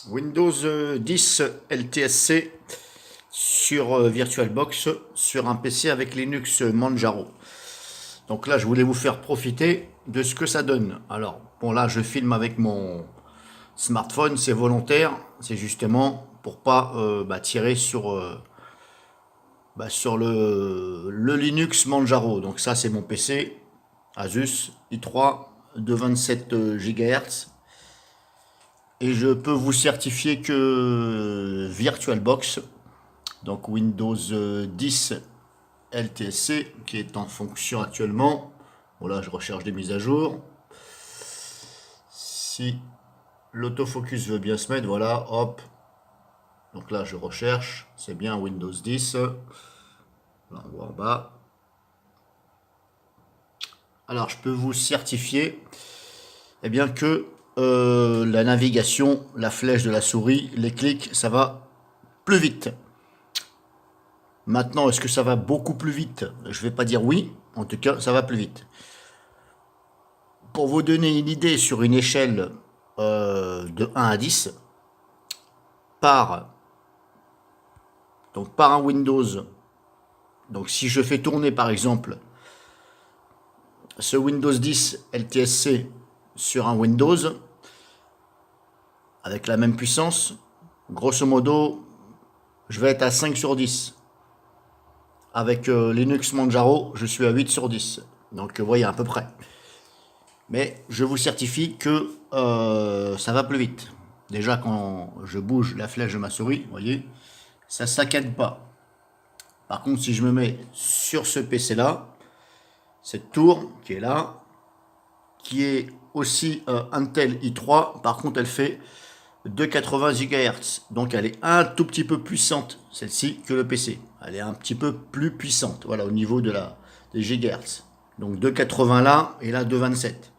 Windows 10 LTSC sur VirtualBox sur un PC avec Linux Manjaro. Donc là, je voulais vous faire profiter de ce que ça donne. Alors, bon, là, je filme avec mon smartphone, c'est volontaire, c'est justement pour pas tirer sur le Linux Manjaro. Donc ça, c'est mon PC Asus i3 de 27 GHz. Et je peux vous certifier que VirtualBox, donc Windows 10 LTSC, qui est en fonction actuellement. Voilà, je recherche des mises à jour. Si l'autofocus veut bien se mettre, voilà, hop. Donc là, je recherche, c'est bien Windows 10. Là, on voit en bas. Alors, je peux vous certifier eh bien, que la navigation, la flèche de la souris, les clics, ça va plus vite. Maintenant, est-ce que ça va beaucoup plus vite? Je ne vais pas dire oui, en tout cas, ça va plus vite. Pour vous donner une idée sur une échelle de 1 à 10, par un Windows, donc si je fais tourner par exemple ce Windows 10 LTSC sur un Windows, avec la même puissance, grosso modo, je vais être à 5 sur 10. Avec Linux Manjaro, je suis à 8 sur 10. Donc vous voyez à peu près. Mais je vous certifie que ça va plus vite. Déjà quand je bouge la flèche de ma souris, vous voyez, ça saccade pas. Par contre, si je me mets sur ce PC là, cette tour qui est là, qui est aussi Intel i3, par contre elle fait 280 GHz. Donc elle est un tout petit peu puissante, celle-ci, que le PC. Elle est un petit peu plus puissante, voilà, au niveau des GHz. Donc 280 là, et là 227.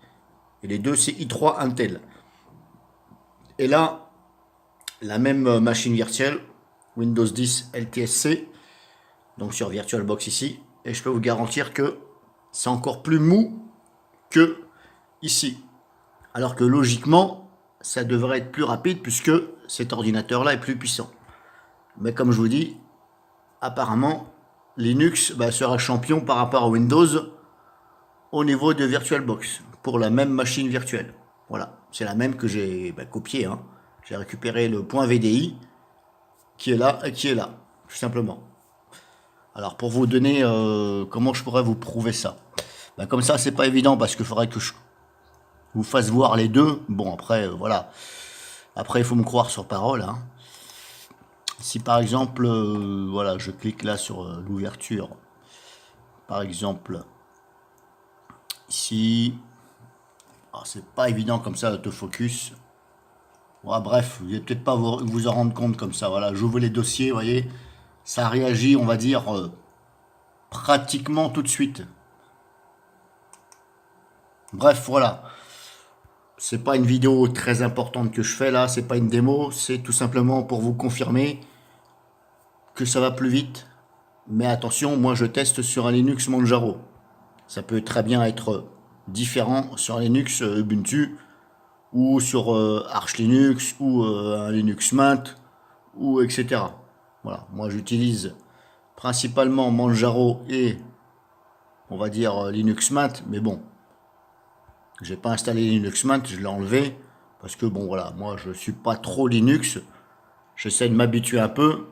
Et les deux, c'est i3 Intel. Et là, la même machine virtuelle, Windows 10 LTSC, donc sur VirtualBox ici, et je peux vous garantir que c'est encore plus mou que ici. Alors que logiquement, ça devrait être plus rapide puisque cet ordinateur-là est plus puissant. Mais comme je vous dis, apparemment, Linux sera champion par rapport à Windows au niveau de VirtualBox pour la même machine virtuelle. Voilà, c'est la même que j'ai copiée. Hein. J'ai récupéré le point VDI qui est là et qui est là, tout simplement. Alors pour vous donner comment je pourrais vous prouver ça. Comme ça, c'est pas évident parce qu'il faudrait que je vous fasse voir les deux. Bon, après, voilà. Après, il faut me croire sur parole. Hein. Si par exemple, voilà, je clique là sur l'ouverture. Par exemple, ici. C'est pas évident comme ça, l'autofocus. Ouais, bref, vous n'allez peut-être pas vous en rendre compte comme ça. Voilà, j'ouvre les dossiers, vous voyez. Ça réagit, on va dire, pratiquement tout de suite. Bref, voilà. C'est pas une vidéo très importante que je fais là, c'est pas une démo, c'est tout simplement pour vous confirmer que ça va plus vite. Mais attention, moi je teste sur un Linux Manjaro. Ça peut très bien être différent sur un Linux Ubuntu ou sur Arch Linux ou un Linux Mint ou etc. Voilà, moi j'utilise principalement Manjaro et on va dire Linux Mint, mais bon, j'ai pas installé Linux Mint, je l'ai enlevé parce que bon voilà, moi je suis pas trop Linux, j'essaie de m'habituer un peu.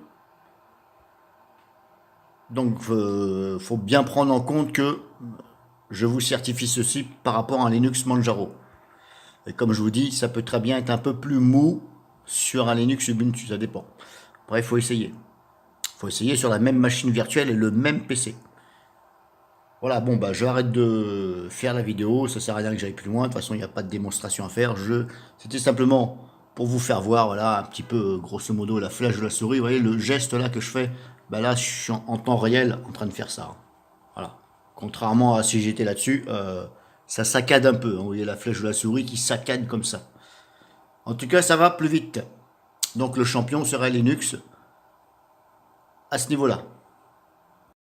Donc faut bien prendre en compte que je vous certifie ceci par rapport à un Linux Manjaro. Et comme je vous dis, ça peut très bien être un peu plus mou sur un Linux Ubuntu, ça dépend. Après, il faut essayer. Il faut essayer sur la même machine virtuelle et le même PC. Voilà, bon, j'arrête de faire la vidéo, ça sert à rien que j'aille plus loin, de toute façon, il n'y a pas de démonstration à faire. C'était simplement pour vous faire voir, voilà, un petit peu, grosso modo, la flèche de la souris. Vous voyez, le geste là que je fais, là, je suis en temps réel en train de faire ça. Voilà. Contrairement à si j'étais là-dessus, ça saccade un peu. Hein. Vous voyez la flèche de la souris qui saccade comme ça. En tout cas, ça va plus vite. Donc le champion serait Linux à ce niveau-là.